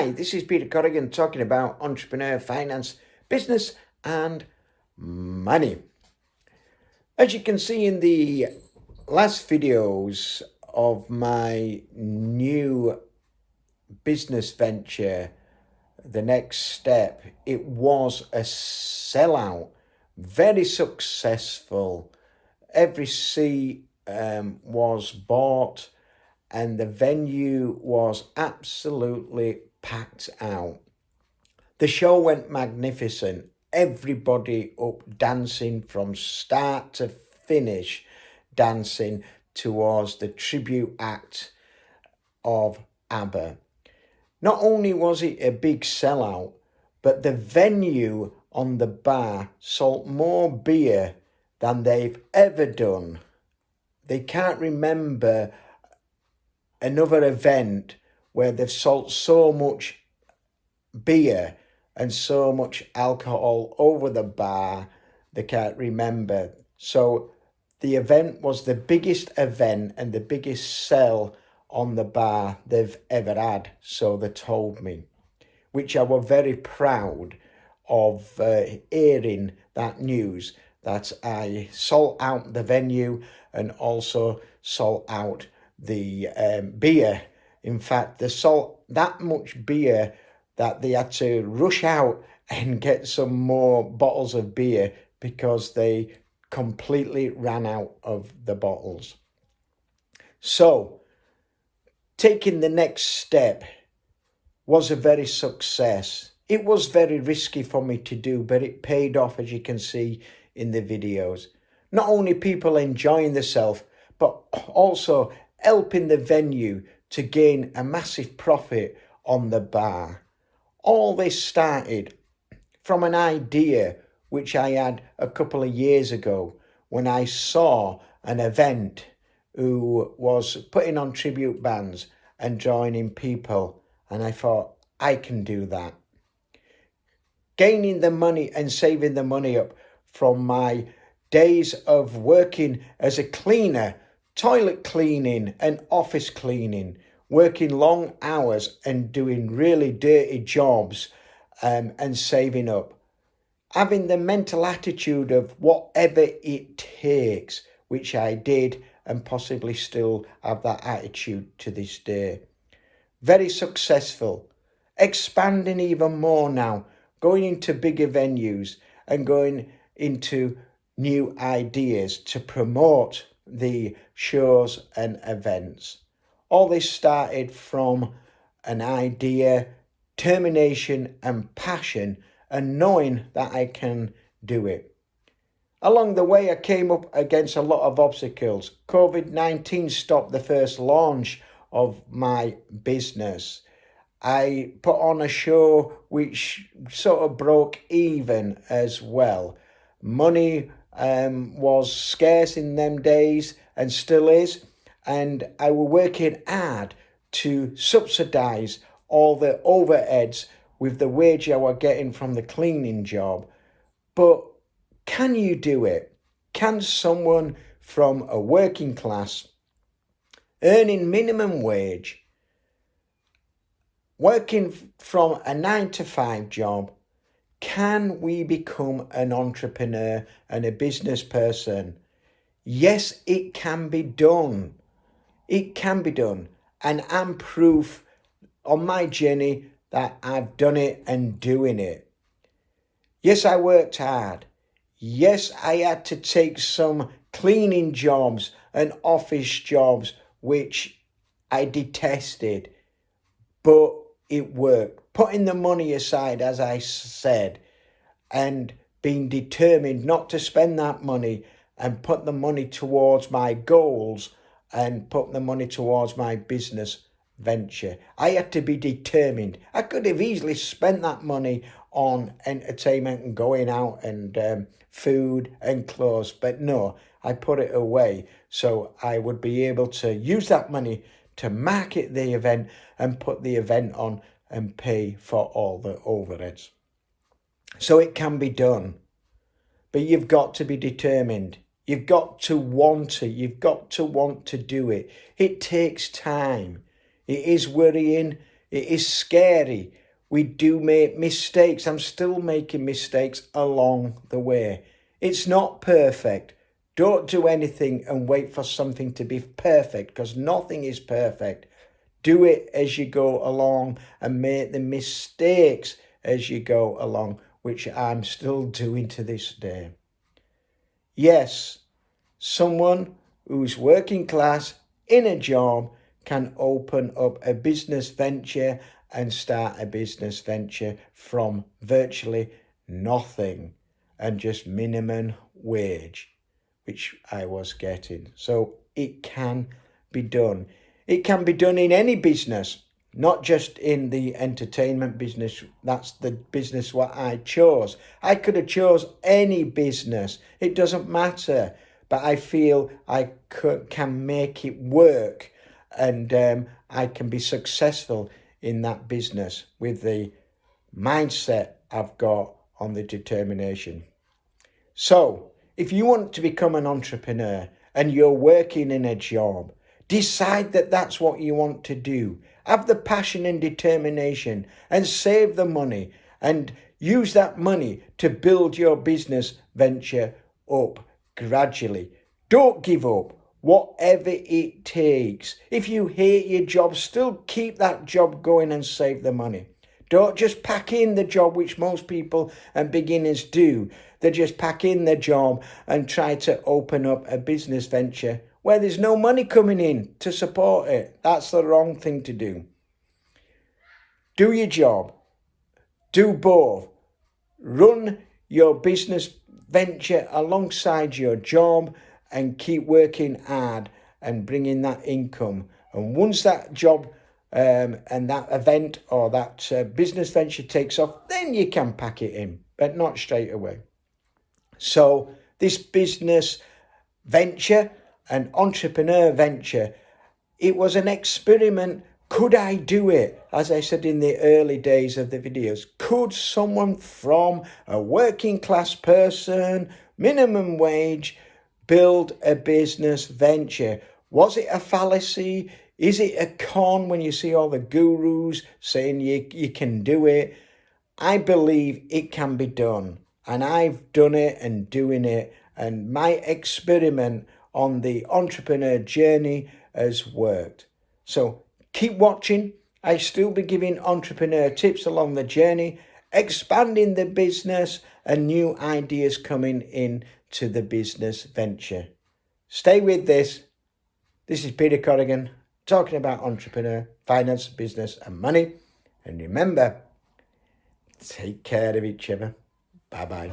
Hi, this is Peter Corrigan talking about entrepreneur, finance, business and money. As you can see in the last videos of my new business venture, the next step, it was a sellout, very successful. Every seat was bought and the venue was absolutely packed out. The show went magnificent. Everybody up dancing from start to finish, dancing towards the tribute act of ABBA. Not only was it a big sellout, but the venue on the bar sold more beer than they've ever done. They can't remember another event where they've sold so much beer and so much alcohol over the bar, they can't remember. So the event was the biggest event and the biggest sell on the bar they've ever had, so they told me, which I was very proud of hearing that news, that I sold out the venue and also sold out the beer. In fact, they sold that much beer that they had to rush out and get some more bottles of beer because they completely ran out of the bottles. So, taking the next step was a very success. It was very risky for me to do, but it paid off, as you can see in the videos. Not only people enjoying themselves, but also helping the venue to gain a massive profit on the bar. All this started from an idea which I had a couple of years ago when I saw an event who was putting on tribute bands and joining people, and I thought, I can do that. Gaining the money and saving the money up from my days of working as a cleaner, toilet cleaning and office cleaning, working long hours and doing really dirty jobs and saving up. Having the mental attitude of whatever it takes, which I did and possibly still have that attitude to this day. Very successful. Expanding even more now, going into bigger venues and going into new ideas to promote the shows and events. All this started from an idea, determination and passion, and knowing that I can do it. Along the way, I came up against a lot of obstacles. COVID-19 stopped the first launch of my business. I put on a show which sort of broke even as well. Money was scarce in them days and still is, and I was working hard to subsidise all the overheads with the wage I was getting from the cleaning job. But can you do it? Can someone from a working class, earning minimum wage, working from a 9-to-5 job, can we become an entrepreneur and a business person? Yes, it can be done. It can be done. And I'm proof on my journey that I've done it and doing it. Yes, I worked hard. Yes, I had to take some cleaning jobs and office jobs, which I detested, but it worked. Putting the money aside, as I said, and being determined not to spend that money and put the money towards my goals and put the money towards my business venture. I had to be determined. I could have easily spent that money on entertainment and going out and food and clothes, but no, I put it away so I would be able to use that money to market the event and put the event on and pay for all the overheads. So it can be done, but you've got to be determined. You've got to want to. You've got to want to do it. It takes time. It is worrying. It is scary. We do make mistakes. I'm still making mistakes along the way. It's not perfect. Don't do anything and wait for something to be perfect, because nothing is perfect. Do it as you go along and make the mistakes as you go along, which I'm still doing to this day. Yes, someone who's working class in a job can open up a business venture and start a business venture from virtually nothing and just minimum wage, which I was getting. So it can be done. It can be done in any business, not just in the entertainment business. That's the business what I chose. I could have chose any business. It doesn't matter. But I feel I can make it work, and I can be successful in that business with the mindset I've got on the determination. So if you want to become an entrepreneur and you're working in a job, decide that that's what you want to do. Have the passion and determination and save the money and use that money to build your business venture up gradually. Don't give up, whatever it takes. If you hate your job, still keep that job going and save the money. Don't just pack in the job, which most people and beginners do. They just pack in the job and try to open up a business venture where there's no money coming in to support it. That's the wrong thing to do. Do your job. Do both. Run your business venture alongside your job and keep working hard and bringing that income. And once that job and that event or that business venture takes off, then you can pack it in, but not straight away. So this business venture, an entrepreneur venture, it was an experiment. Could I do it? As I said in the early days of the videos, could someone from a working class person, minimum wage, build a business venture? Was it a fallacy? Is it a con when you see all the gurus saying you can do it? I believe it can be done. And I've done it and doing it. And my experiment on the entrepreneur journey has worked. So keep watching. I still be giving entrepreneur tips along the journey, expanding the business and new ideas coming in to the business venture. Stay with this. This is Peter Corrigan talking about entrepreneur, finance, business and money. And remember, take care of each other. Bye-bye.